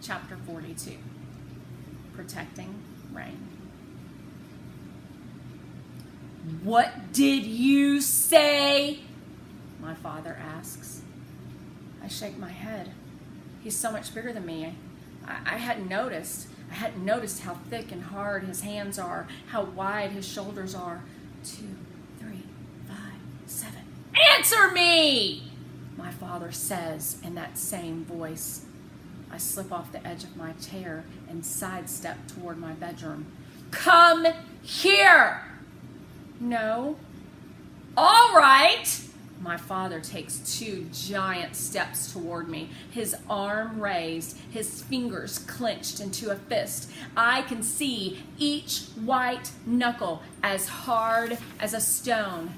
Chapter 42, Protecting Rain. "What did you say?" my father asks. I shake my head. He's so much bigger than me. I hadn't noticed. I hadn't noticed how thick and hard his hands are, how wide his shoulders are. 2, 3, 5, 7. "Answer me!" my father says in that same voice. I slip off the edge of my chair and sidestep toward my bedroom. "Come here!" "No." "All right." My father takes 2 giant steps toward me, his arm raised, his fingers clenched into a fist. I can see each white knuckle as hard as a stone.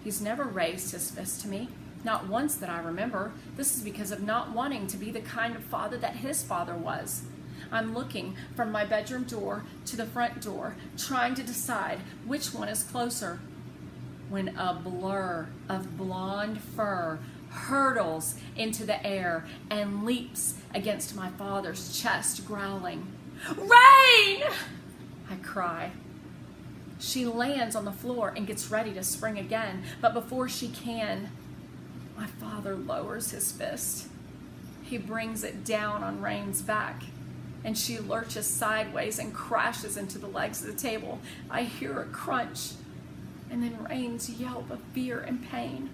He's never raised his fist to me, not once that I remember. This is because of not wanting to be the kind of father that his father was. I'm looking from my bedroom door to the front door, trying to decide which one is closer, when a blur of blonde fur hurtles into the air and leaps against my father's chest, growling. "Rain!" I cry. She lands on the floor and gets ready to spring again, but before she can, my father lowers his fist. He brings it down on Rain's back, and she lurches sideways and crashes into the legs of the table. I hear a crunch, and then Rain's yelp of fear and pain.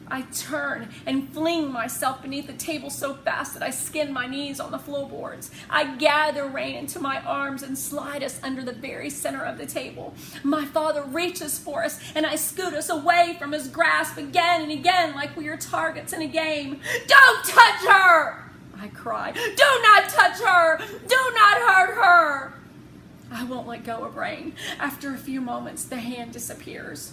I turn and fling myself beneath the table so fast that I skin my knees on the floorboards. I gather Rain into my arms and slide us under the very center of the table. My father reaches for us, and I scoot us away from his grasp again and again like we are targets in a game. "Don't touch her!" I cry. "Do not touch her! Do not hurt her!" I won't let go of Rain. After a few moments, the hand disappears.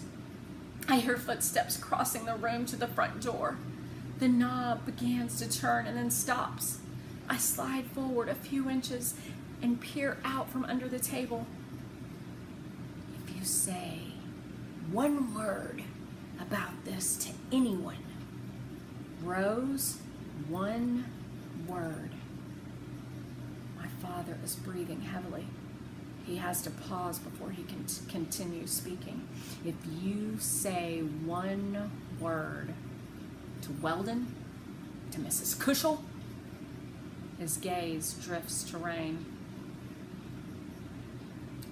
I hear footsteps crossing the room to the front door. The knob begins to turn and then stops. I slide forward a few inches and peer out from under the table. "If you say one word about this to anyone, Rose, one word." My father is breathing heavily. He has to pause before he can continue speaking. "If you say one word to Weldon, to Mrs. Cushel," his gaze drifts to Rain,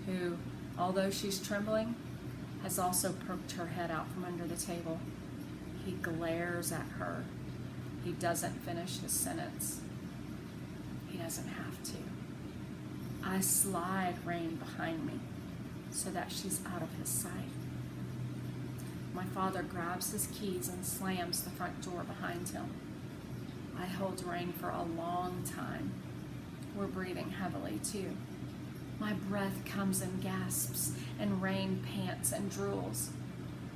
who, although she's trembling, has also poked her head out from under the table. He glares at her. He doesn't finish his sentence. He doesn't have to. I slide Rain behind me so that she's out of his sight. My father grabs his keys and slams the front door behind him. I hold Rain for a long time. We're breathing heavily too. My breath comes in gasps, and Rain pants and drools.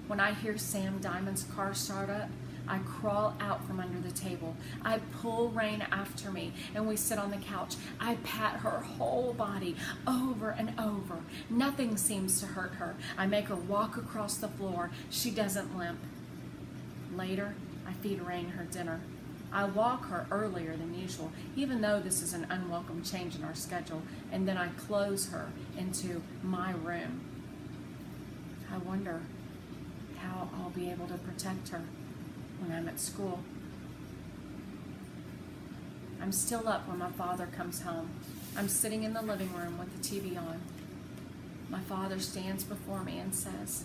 When I hear Sam Diamond's car start up, I crawl out from under the table. I pull Rain after me, and we sit on the couch. I pat her whole body over and over. Nothing seems to hurt her. I make her walk across the floor. She doesn't limp. Later, I feed Rain her dinner. I walk her earlier than usual, even though this is an unwelcome change in our schedule, and then I close her into my room. I wonder how I'll be able to protect her when I'm at school. I'm still up when my father comes home. I'm sitting in the living room with the TV on. My father stands before me and says,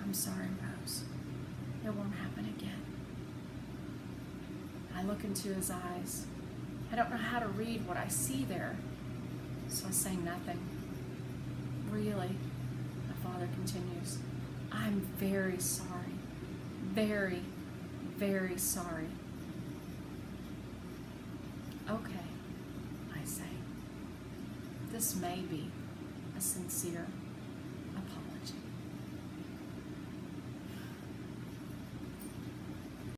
"I'm sorry, Rose. It won't happen again." I look into his eyes. I don't know how to read what I see there, so I say nothing. "Really," my father continues, "I'm very sorry. Very, very sorry." "Okay," I say. This may be a sincere apology.